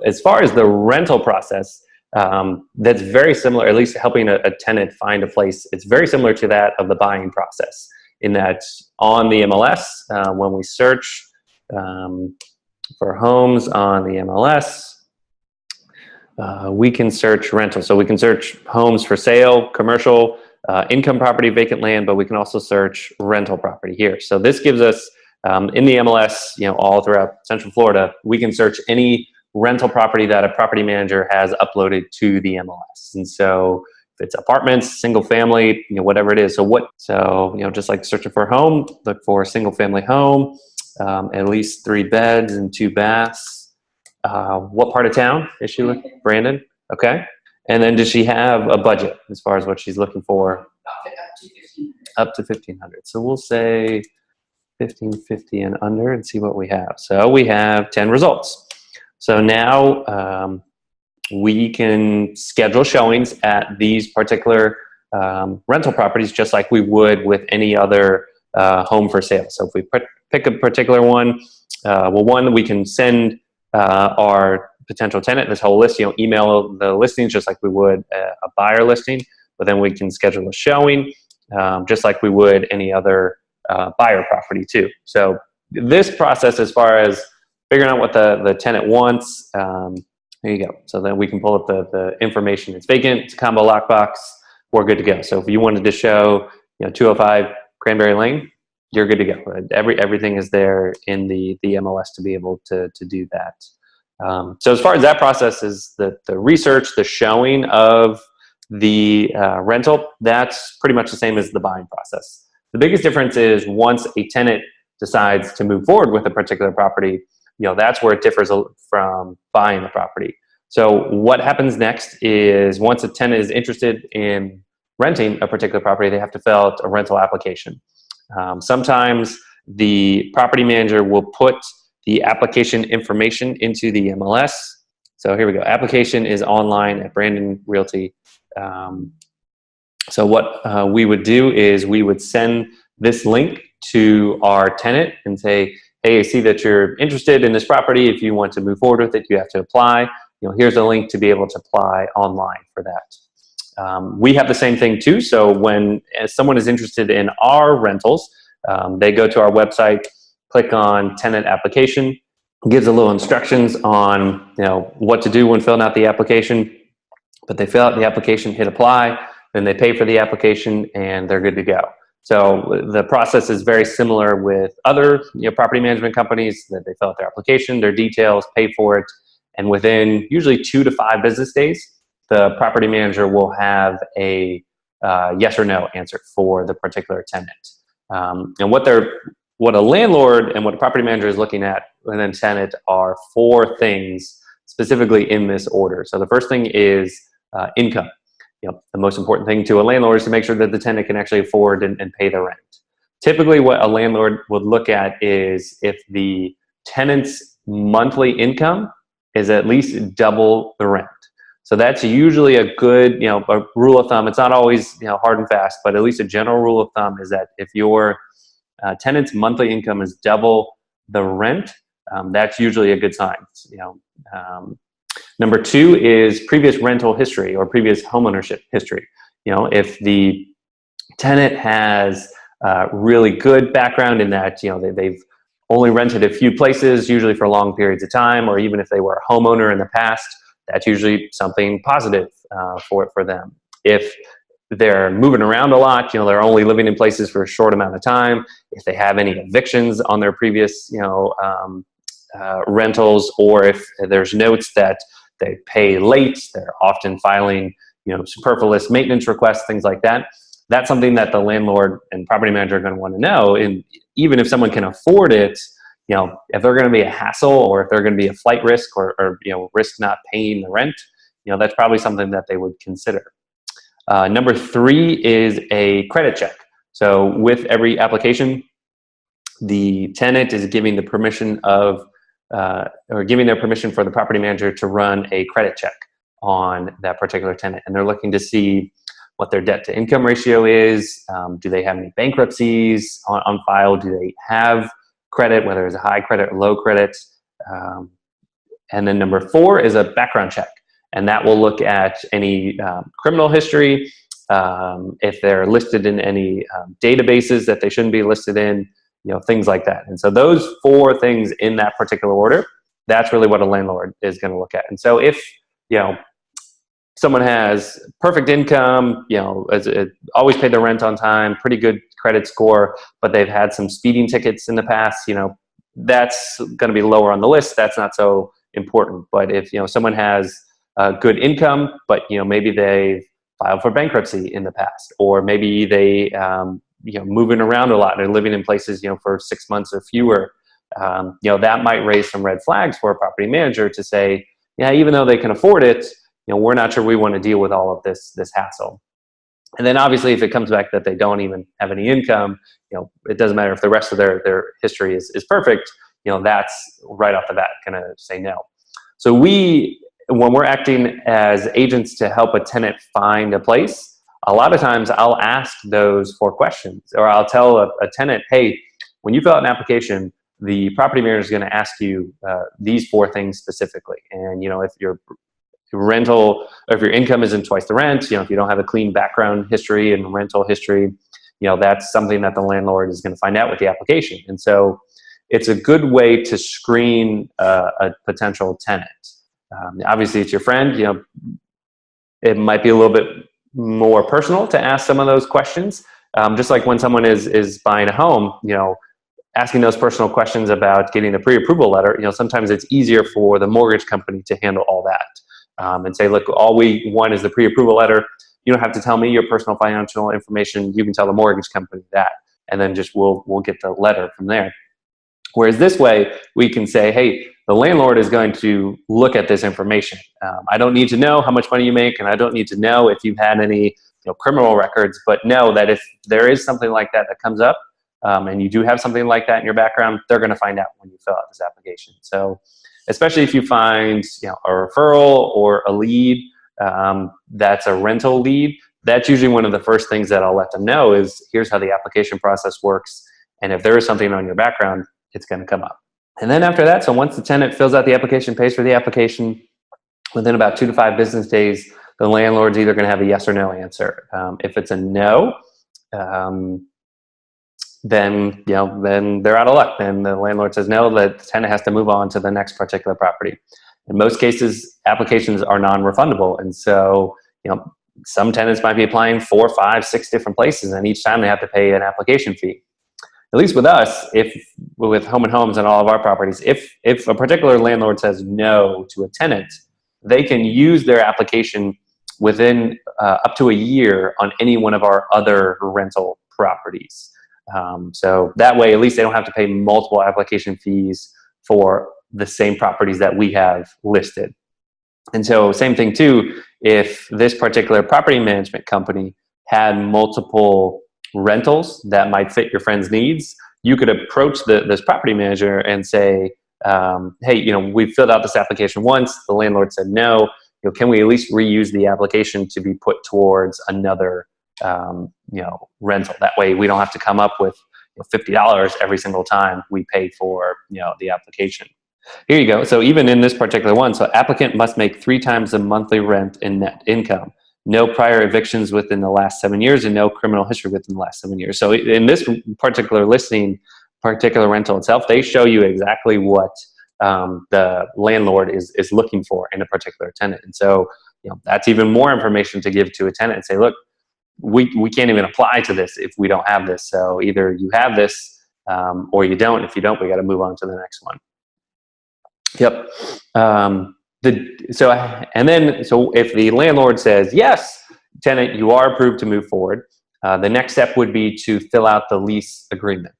As far as the rental process, that's very similar, at least helping a tenant find a place. It's very similar to that of the buying process in that on the MLS, when we search for homes on the MLS, we can search rental. So we can search homes for sale, commercial, income property, vacant land, but we can also search rental property here. So this gives us, in the MLS, all throughout Central Florida, we can search any rental property that a property manager has uploaded to the MLS. And so if it's apartments, single family, whatever it is. So just like searching for a home, look for a single family home, at least 3 beds and 2 baths. What part of town is she looking? Brandon? Okay. And then does she have a budget as far as what she's looking for? Up to $1,500. So we'll say $1,550 and under and see what we have. So we have 10 results. So now we can schedule showings at these particular rental properties just like we would with any other home for sale. So if we pick a particular one, one, we can send our potential tenant this whole list, email the listings just like we would a buyer listing, but then we can schedule a showing just like we would any other buyer property too. So this process, as far as figuring out what the tenant wants, there you go. So then we can pull up the information. It's vacant, it's a combo lockbox, we're good to go. So if you wanted to show 205 Cranberry Lane, you're good to go. Everything is there in the MLS to be able to do that. So as far as that process is, the research, the showing of the rental, that's pretty much the same as the buying process. The biggest difference is once a tenant decides to move forward with a particular property, that's where it differs from buying the property. So what happens next is once a tenant is interested in renting a particular property, they have to fill out a rental application. Sometimes the property manager will put the application information into the MLS. So here we go. Application is online at Brandon Realty. So what we would do is we would send this link to our tenant and say, hey, I see that you're interested in this property. If you want to move forward with it, you have to apply. Here's a link to be able to apply online for that. We have the same thing too. So when someone is interested in our rentals, they go to our website, click on tenant application, gives a little instructions on what to do when filling out the application. But they fill out the application, hit apply, then they pay for the application, and they're good to go. So the process is very similar with other property management companies, that they fill out their application, their details, pay for it, and within usually 2 to 5 business days, the property manager will have a yes or no answer for the particular tenant. And what a landlord and what a property manager is looking at within a tenant are 4 things specifically in this order. So the first thing is income. The most important thing to a landlord is to make sure that the tenant can actually afford and pay the rent. Typically what a landlord would look at is if the tenant's monthly income is at least double the rent. So that's usually a good, a rule of thumb. It's not always, hard and fast, but at least a general rule of thumb is that if your tenant's monthly income is double the rent, that's usually a good sign. Number 2 is previous rental history or previous homeownership history. If the tenant has really good background in that, they've only rented a few places, usually for long periods of time, or even if they were a homeowner in the past, that's usually something positive for them. If they're moving around a lot, they're only living in places for a short amount of time, if they have any evictions on their previous, rentals, or if there's notes that they pay late, they're often filing, superfluous maintenance requests, things like that. That's something that the landlord and property manager are going to want to know. And even if someone can afford it, if they're going to be a hassle or if they're going to be a flight risk or risk not paying the rent, that's probably something that they would consider. Number 3 is a credit check. So with every application, the tenant is giving the permission of or giving their permission for the property manager to run a credit check on that particular tenant. And they're looking to see what their debt to income ratio is. Do they have any bankruptcies on file? Do they have credit, whether it's a high credit or low credit? And then number 4 is a background check. And that will look at any criminal history, if they're listed in any databases that they shouldn't be listed in, things like that. And so those 4 things in that particular order, that's really what a landlord is going to look at. And so if, someone has perfect income, always paid their rent on time, pretty good credit score, but they've had some speeding tickets in the past, that's going to be lower on the list. That's not so important. But if, someone has good income, but, maybe they've filed for bankruptcy in the past, or maybe they, moving around a lot, they're living in places, for 6 months or fewer, that might raise some red flags for a property manager to say, yeah, even though they can afford it, we're not sure we want to deal with all of this hassle. And then obviously if it comes back that they don't even have any income, it doesn't matter if the rest of their history is perfect, that's right off the bat going to say no. So when we're acting as agents to help a tenant find a place, a lot of times I'll ask those 4 questions, or I'll tell a tenant, hey, when you fill out an application, the property manager is going to ask you these 4 things specifically. And, if your rental, or if your income isn't twice the rent, if you don't have a clean background history and rental history, that's something that the landlord is going to find out with the application. And so it's a good way to screen a potential tenant. Obviously it's your friend, it might be a little bit more personal to ask some of those questions. Just like when someone is buying a home, asking those personal questions about getting a pre-approval letter, sometimes it's easier for the mortgage company to handle all that. And say, look, all we want is the pre-approval letter. You don't have to tell me your personal financial information. You can tell the mortgage company that, and then just we'll get the letter from there. Whereas this way, we can say, hey, the landlord is going to look at this information. I don't need to know how much money you make, and I don't need to know if you've had any criminal records, but know that if there is something like that comes up, and you do have something like that in your background, they're going to find out when you fill out this application. So especially if you find a referral or a lead that's a rental lead, that's usually one of the first things that I'll let them know is, here's how the application process works. And if there is something on your background, it's going to come up. And then after that, so once the tenant fills out the application, pays for the application, within about 2 to 5 business days, the landlord's either going to have a yes or no answer. If it's a no, then they're out of luck. Then the landlord says no, the tenant has to move on to the next particular property. In most cases, applications are non-refundable. And so, some tenants might be applying 4, 5, 6 different places, and each time they have to pay an application fee. At least with us, with Home and Homes and all of our properties, if a particular landlord says no to a tenant, they can use their application within up to a year on any one of our other rental properties. So that way, at least they don't have to pay multiple application fees for the same properties that we have listed. And so same thing too, if this particular property management company had multiple rentals that might fit your friend's needs, you could approach this property manager and say, hey, we filled out this application once, the landlord said no, can we at least reuse the application to be put towards another rental? That way we don't have to come up with $50 every single time we pay for the application. Here you go. So even in this particular one, so applicant must make 3 times the monthly rent in net income, no prior evictions within the last 7 years, and no criminal history within the last 7 years. So in this particular listing, particular rental itself, they show you exactly what the landlord is looking for in a particular tenant. And so that's even more information to give to a tenant and say, look, we can't even apply to this if we don't have this. So either you have this or you don't. If you don't, we got to move on to the next one. Yep. So if the landlord says, yes, tenant, you are approved to move forward, the next step would be to fill out the lease agreement.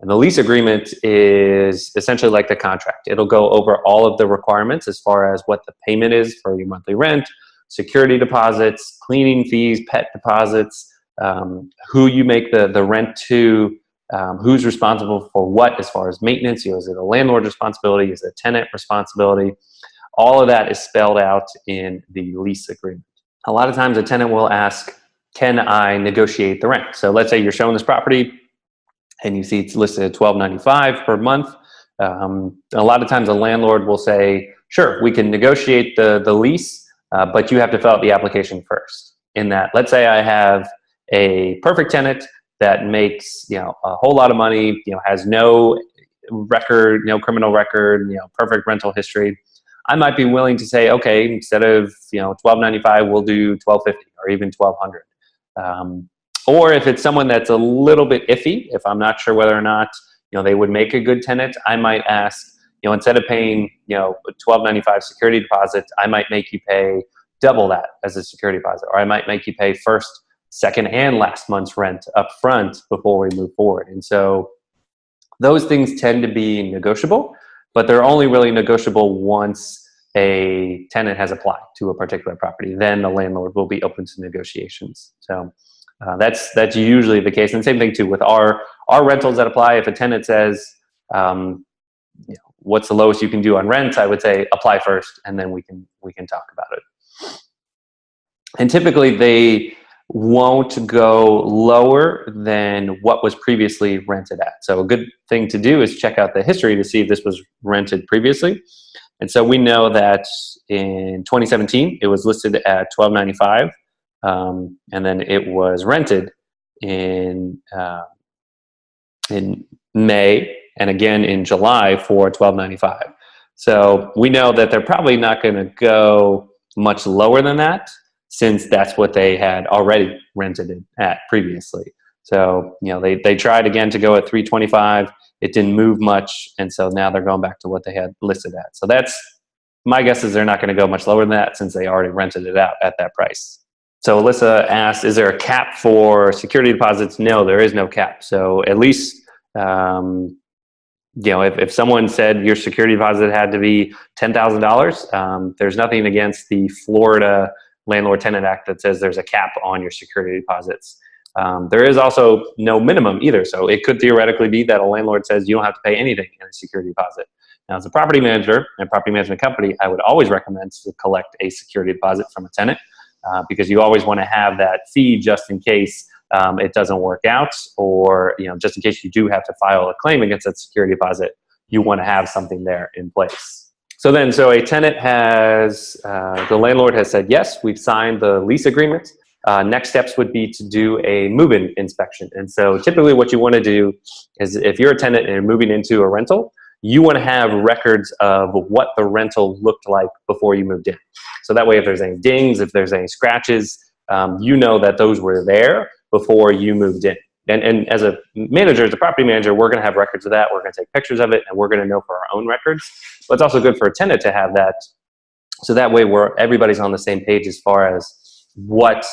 And the lease agreement is essentially like the contract. It'll go over all of the requirements as far as what the payment is for your monthly rent, security deposits, cleaning fees, pet deposits, who you make the rent to, who's responsible for what as far as maintenance. Is it a landlord responsibility? Is it a tenant responsibility? All of that is spelled out in the lease agreement. A lot of times a tenant will ask, can I negotiate the rent? So let's say you're showing this property and you see it's listed at $12.95 per month. A lot of times a landlord will say, sure, we can negotiate the lease, but you have to fill out the application first. In that, let's say I have a perfect tenant that makes, you know, a whole lot of money, you know, has no record, no criminal record, you know, perfect rental history. I might be willing to say, okay, instead of, you know, $1,295, we'll do $1,250 or even $1,200. Or if it's someone that's a little bit iffy, if I'm not sure whether or not, you know, they would make a good tenant, I might ask, you know, instead of paying, you know, $1,295 security deposit, I might make you pay double that as a security deposit, or I might make you pay first, second, and last month's rent up front before we move forward. And so those things tend to be negotiable, but they're only really negotiable once a tenant has applied to a particular property. Then the landlord will be open to negotiations. So that's usually the case. And same thing too with our rentals that apply. If a tenant says, you know, what's the lowest you can do on rent, I would say apply first, and then we can talk about it. And typically they won't go lower than what was previously rented at. So a good thing to do is check out the history to see if this was rented previously. And so we know that in 2017 it was listed at $1,295, and then it was rented in May and again in July for $1,295. So we know that they're probably not going to go much lower than that, since that's what they had already rented it at previously. So, you know, they tried again to go at $325. It didn't move much, and so now they're going back to what they had listed at. So that's my guess, is they're not going to go much lower than that, since they already rented it out at that price. So Alyssa asked, is there a cap for security deposits? No, there is no cap. So at least, you know, if someone said your security deposit had to be $10,000, there's nothing against the Florida Landlord Tenant Act that says there's a cap on your security deposits. There is also no minimum either. So it could theoretically be that a landlord says you don't have to pay anything in a security deposit. Now, as a property manager and property management company, I would always recommend to collect a security deposit from a tenant, because you always want to have that fee just in case it doesn't work out, or, you know, just in case you do have to file a claim against that security deposit, you want to have something there in place. So a tenant has, the landlord has said, yes, we've signed the lease agreement. Next steps would be to do a move-in inspection. And so typically what you want to do is, if you're a tenant and you're moving into a rental, you want to have records of what the rental looked like before you moved in. So that way, if there's any dings, if there's any scratches, you know that those were there before you moved in. And as a manager, as a property manager, we're going to have records of that. We're going to take pictures of it, and we're going to know for our own records. But it's also good for a tenant to have that, so that way everybody's on the same page as far as what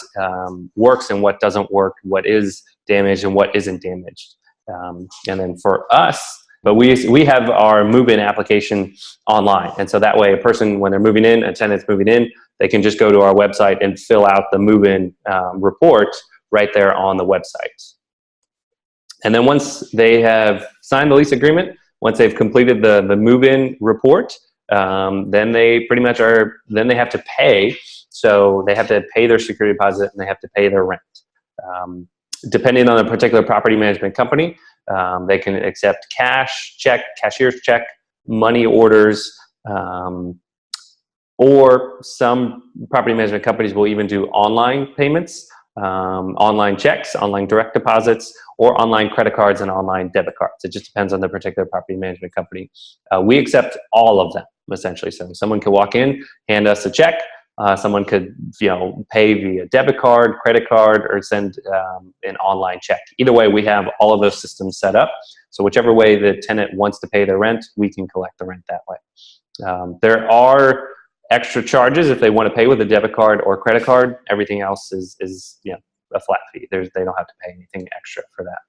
works and what doesn't work, what is damaged and what isn't damaged. And then for us, but we have our move-in application online. And so that way a person, when they're moving in, a tenant's moving in, they can just go to our website and fill out the move-in report right there on the website. And then once they have signed the lease agreement, once they've completed the move-in report, then they pretty much then they have to pay. So they have to pay their security deposit and they have to pay their rent. Depending on the particular property management company, they can accept cash, check, cashier's check, money orders, or some property management companies will even do online payments, online checks, online direct deposits, or online credit cards and online debit cards. It just depends on the particular property management company. We accept all of them, essentially. So someone could walk in, hand us a check. Someone could, you know, pay via debit card, credit card, or send an online check. Either way, we have all of those systems set up. So whichever way the tenant wants to pay their rent, we can collect the rent that way. There are extra charges if they want to pay with a debit card or credit card. Everything else is you know, a flat fee. They don't have to pay anything extra for that.